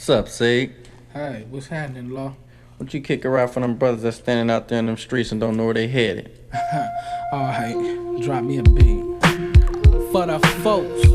What's up, Sig? Hey, what's happening, Law? Why don't you kick her out for them brothers that's standing out there in them streets and don't know where they headed? Alright, drop me a beat. For the folks.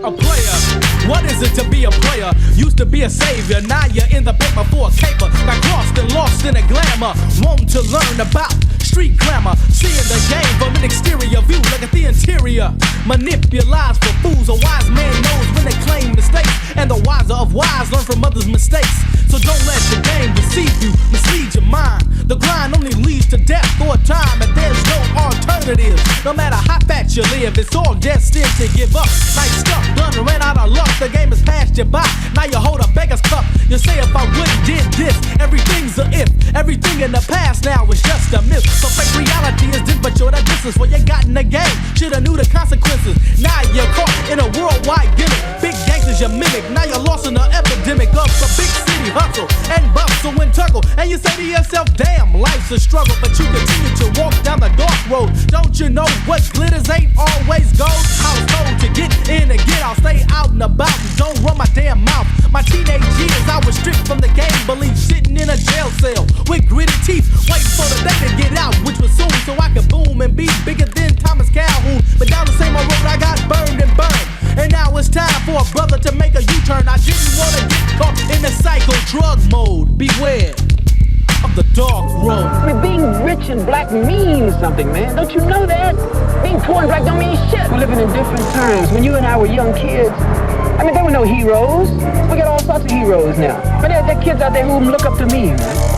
A player, what is it to be a player? Used to be a savior, now you're in the paper for a caper. Got crossed and lost in a glamour. Want to learn about street glamour. Seeing the game from an exterior view. Look at the interior. Manipulized for fools. A wise man knows when they claim mistakes. And the wiser of wise learn from others' mistakes. So don't let the game deceive you, mislead your mind. The grind only leads to death or time, and there's no alternative. No matter how fat you live, it's all destined to give up. Nice stuff, done, ran out of luck. The game has passed you by. Now you hold a beggar's cup. You say if I wouldn't did this, everything's a if. Everything in the past now is just a myth. So fake reality is this, but you're the distance. What you got in the game, shoulda knew the consequences. Now you're caught in a worldwide gimmick. Big gangsters you mimic. Now you're lost in the epidemic of the big city hustle and bustle and tuggle. And you say to yourself, damn, life's a struggle. But you continue to walk down the dark road. Don't you know what glitters ain't always gold? I was told to get in and get out, stay out and about and don't run my damn mouth. My teenage years I was stripped from the game belief, sitting in a jail cell with gritted teeth, waiting for the day to get out, which was soon, so I could boom and be bigger than Thomas Calhoun. But down the same old road I got burned and burned. And now it's time for a brother to make a U-turn. I didn't want to get caught in the psycho drug mode. Beware of the dark road. I mean, being rich and black means something, man. Don't you know that? Being poor and black don't mean shit. We're living in different times. When you and I were young kids, I mean, there were no heroes. We got all sorts of heroes now. But there are kids out there who look up to me, man.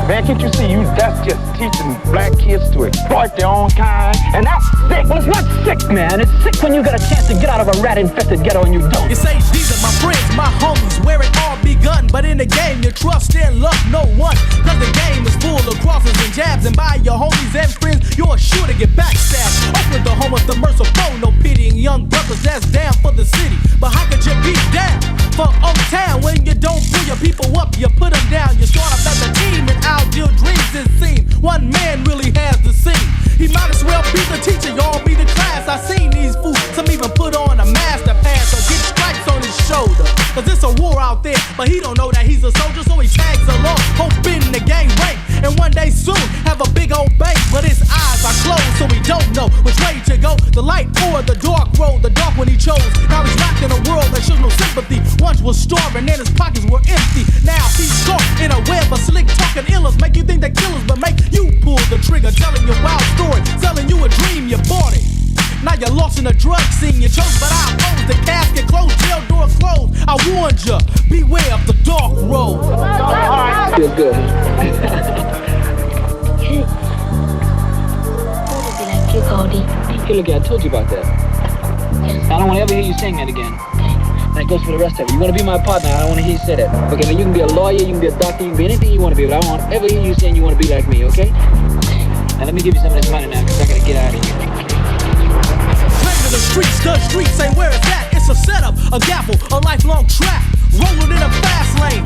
Man, can't you see that's just teaching black kids to exploit their own kind? And that's sick. Well, it's not sick, man. It's sick when you get a chance to get out of a rat-infested ghetto and you don't. You say these are my friends, my homies, where it all begun. But in the game, you trust and love no one. Cause the game is full of crosses and jabs. And by your homies and friends, you're sure to get backstabbed. Open the home of the merciful, no pitying young brothers that's down for the city. But how could you be down for Old Town when you don't pull your people up? You put them down, you start up as a team and outdeal dreams it seems. One man really has the scene. He might as well be the teacher, y'all be the class. I seen these fools, some even put on a master pass or get stripes on his shoulder. Cause it's a war out there, but he don't know that he's a soldier, so he tags along, hoping the gang rank. And one day soon, have a big old bank, but his eyes are closed, so he don't know which way to go. The light or the dark road, the dark one he chose. Now he's locked in a world that shows no sympathy. Once was starving and his pockets were empty. Now he's caught in a web of slick talking illers. Make you think they're killers, but make you pull the trigger. Telling your wild story, selling you a dream, you bought it. Now you're lost in the drug scene you chose, but I oppose the casket closed, jail door closed. I warned you, beware of the dark road. Feel good. Hey, look, I told you about that. I don't want to ever hear you saying that again. That goes for the rest of it. You want to be my partner, I don't want to hear you say that. Okay, now you can be a lawyer, you can be a doctor, you can be anything you want to be, but I don't want to ever hear you saying you want to be like me, okay? Now let me give you some of this money now, because I got to get out of here. The streets ain't where it's at. It's a setup, a gavel, a lifelong trap. Rolling in a fast lane,